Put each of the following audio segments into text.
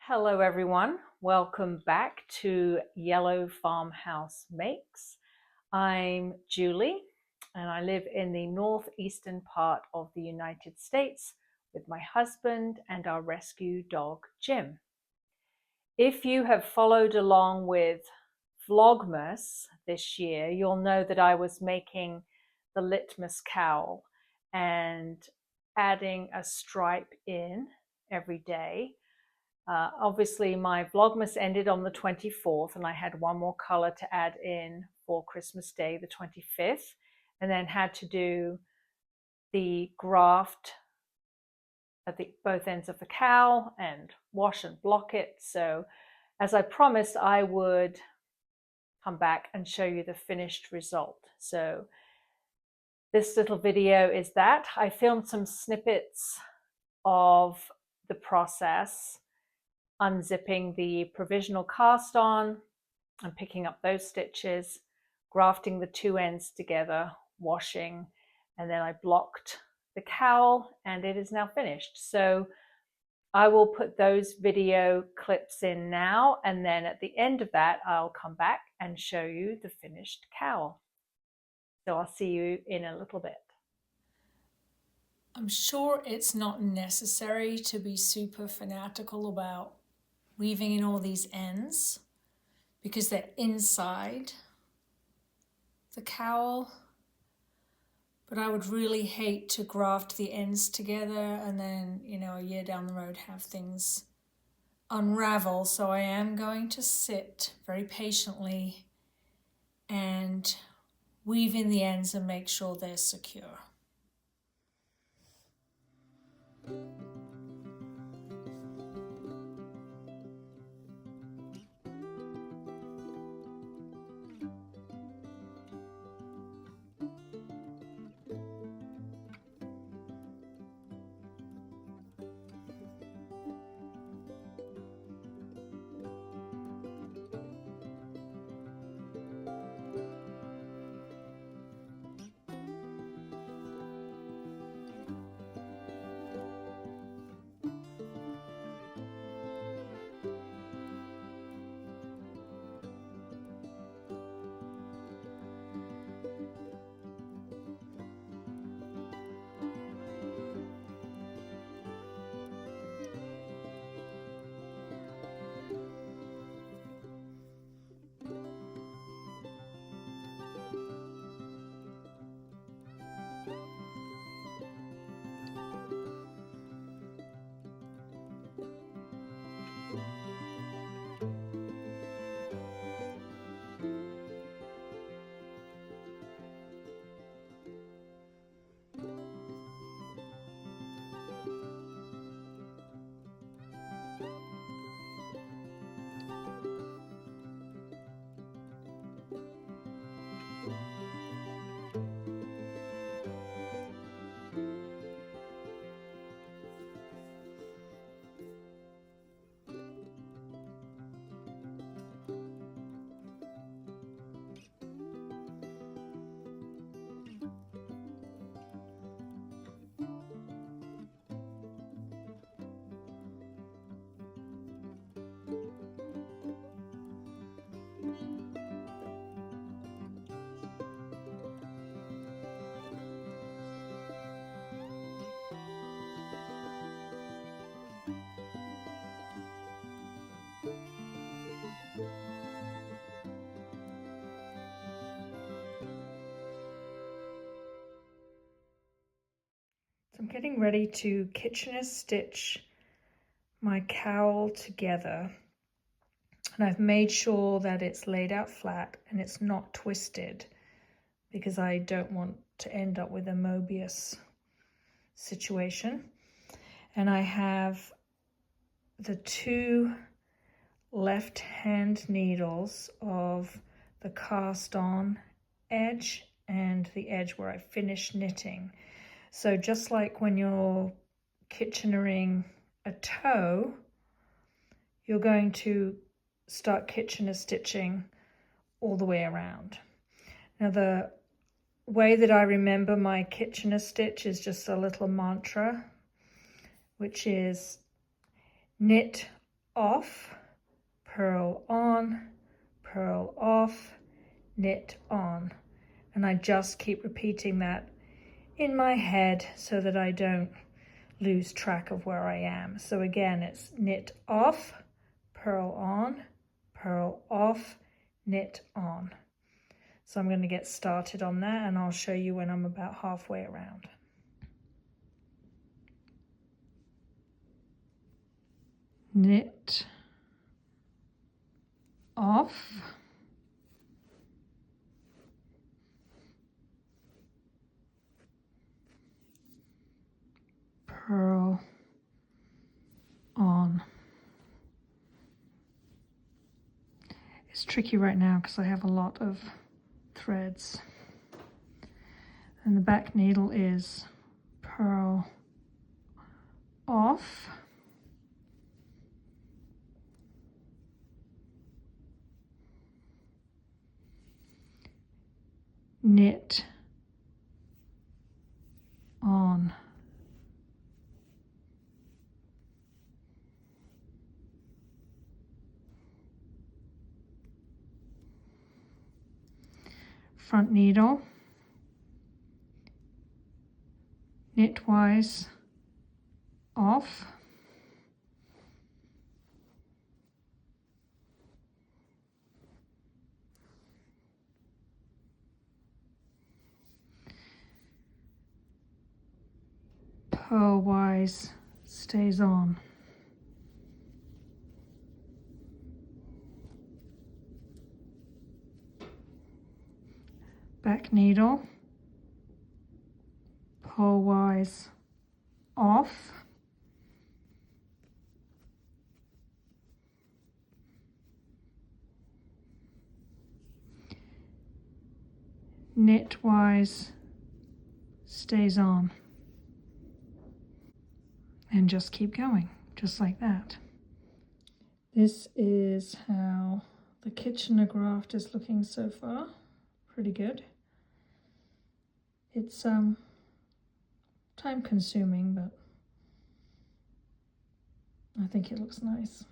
Hello everyone, welcome back to Yellow Farmhouse Makes. I'm Julie and I live in the northeastern part of the United States with my husband and our rescue dog Jim. If you have followed along with Vlogmas this year, you'll know that I was making the Litmus Cowl and adding a stripe in every day. Obviously my Vlogmas ended on the 24th and I had one more color to add in for Christmas Day, the 25th, and then had to do the graft at both ends of the cowl and wash and block it. So as I promised, I would come back and show you the finished result. So this little video is that. I filmed some snippets of the process, unzipping the provisional cast on and picking up those stitches, grafting the two ends together, washing, and then I blocked the cowl and it is now finished. So I will put those video clips in now, and then at the end of that I'll come back and show you the finished cowl. So I'll see you in a little bit. I'm sure it's not necessary to be super fanatical about weaving in all these ends because they're inside the cowl, but I would really hate to graft the ends together and then, a year down the road have things unravel. So I am going to sit very patiently and weave in the ends and make sure they're secure. So I'm getting ready to Kitchener stitch my cowl together, and I've made sure that it's laid out flat and it's not twisted because I don't want to end up with a Mobius situation. And I have the two left hand needles of the cast on edge and the edge where I finished knitting. So just like when you're Kitchenering a toe, you're going to start Kitchener stitching all the way around. Now the way that I remember my Kitchener stitch is just a little mantra, which is knit off, purl on, purl off, knit on. And I just keep repeating that in my head so that I don't lose track of where I am. So again, it's knit off, purl on, purl off, knit on. So I'm going to get started on that, and I'll show you when I'm about halfway around. Knit off, purl on. It's tricky right now because I have a lot of threads, and the back needle is purl off, knit on. Front needle, knitwise off, purlwise stays on. Back needle, purlwise off, knitwise stays on, and just keep going, just like that. This is how the Kitchener graft is looking so far. Pretty good. It's time consuming, but I think it looks nice.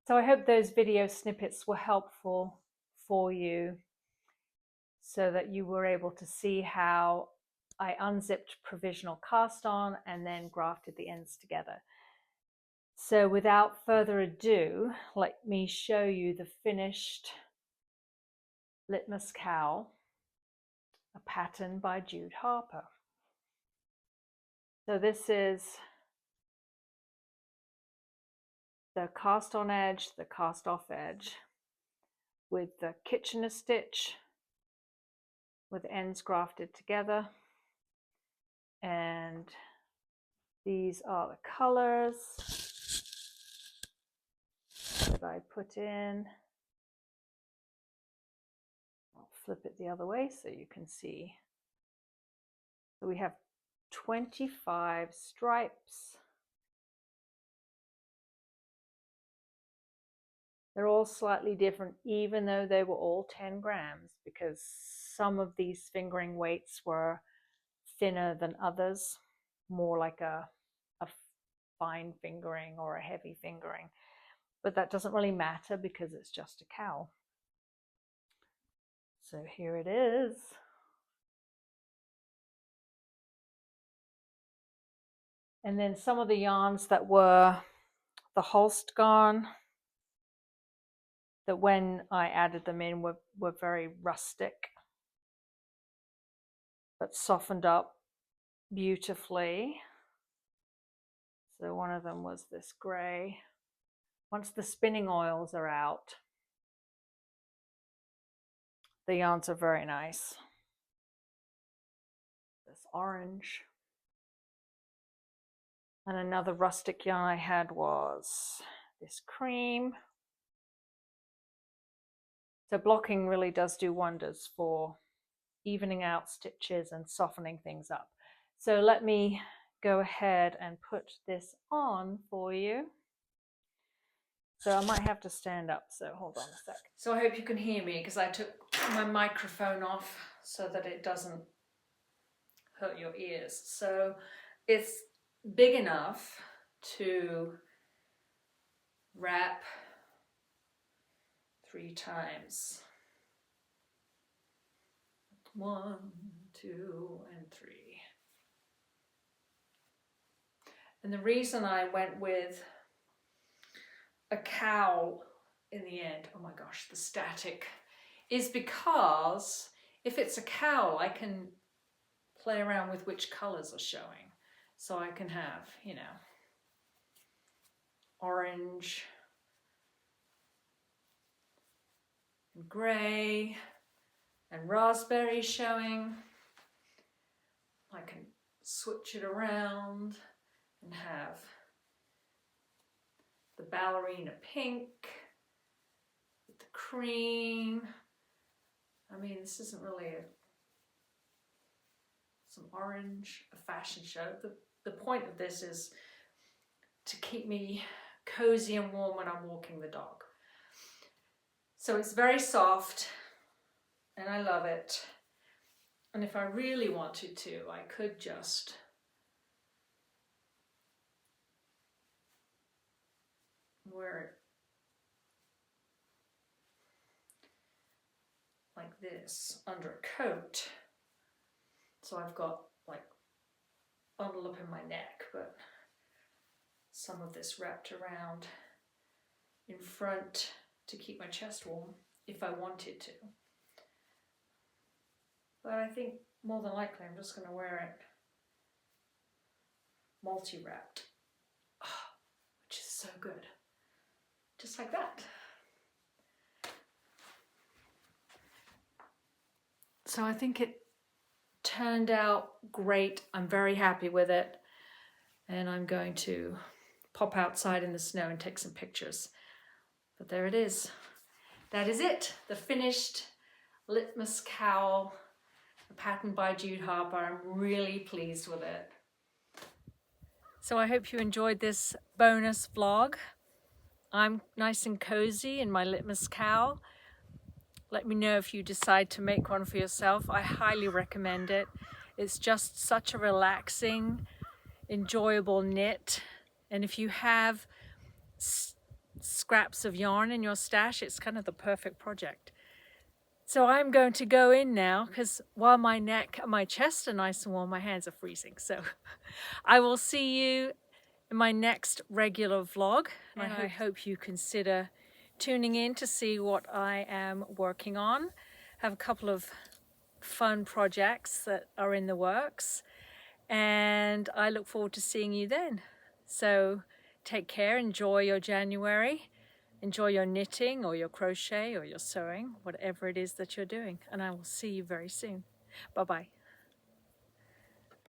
So I hope those video snippets were helpful for you so that you were able to see how I unzipped provisional cast on and then grafted the ends together. So without further ado, let me show you the finished Litmus Cowl, a pattern by Jude Harper. So this is the cast on edge, the cast off edge, with the Kitchener stitch with ends grafted together. And these are the colors that I put in. I'll flip it the other way so you can see. So we have 25 stripes. They're all slightly different, even though they were all 10 grams, because some of these fingering weights were thinner than others, more like a fine fingering or a heavy fingering. But that doesn't really matter because it's just a cowl. So here it is. And then some of the yarns that were the Holst garn, that when I added them in were very rustic, but softened up beautifully. So one of them was this gray. Once the spinning oils are out, the yarns are very nice. orange. And another rustic yarn I had was this cream. So blocking really does do wonders for evening out stitches and softening things up. So let me go ahead and put this on for you. So I might have to stand up, so hold on a sec. So I hope you can hear me because I took my microphone off so that it doesn't hurt your ears. So it's big enough to wrap 3 times. 1, 2, and 3. And the reason I went with a cowl in the end, oh my gosh, the static, is because if it's a cowl, I can play around with which colors are showing. So I can have, you know, orange and gray and raspberry showing. I can switch it around and have the ballerina pink with the cream. I mean, this isn't really some orange, a fashion show. The point of this is to keep me cozy and warm when I'm walking the dog. So it's very soft and I love it. And if I really wanted to, I could just wear it like this under a coat. So I've got like bundle up in my neck, but some of this wrapped around in front to keep my chest warm if I wanted to. But I think more than likely I'm just going to wear it multi-wrapped, which is so good. Just like that. So I think it turned out great. I'm very happy with it. And I'm going to pop outside in the snow and take some pictures. But there it is. That is it. The finished Litmus Cowl, a pattern by Jude Harper. I'm really pleased with it. So I hope you enjoyed this bonus vlog. I'm nice and cozy in my Litmus Cowl. Let me know if you decide to make one for yourself. I highly recommend it. It's just such a relaxing, enjoyable knit. And if you have scraps of yarn in your stash, it's kind of the perfect project. So I'm going to go in now because while my neck and my chest are nice and warm, my hands are freezing. So I will see you in my next regular vlog. And I hope you consider tuning in to see what I am working on. I have a couple of fun projects that are in the works and I look forward to seeing you then. So take care, enjoy your January, enjoy your knitting or your crochet or your sewing, whatever it is that you're doing, and I will see you very soon. Bye-bye.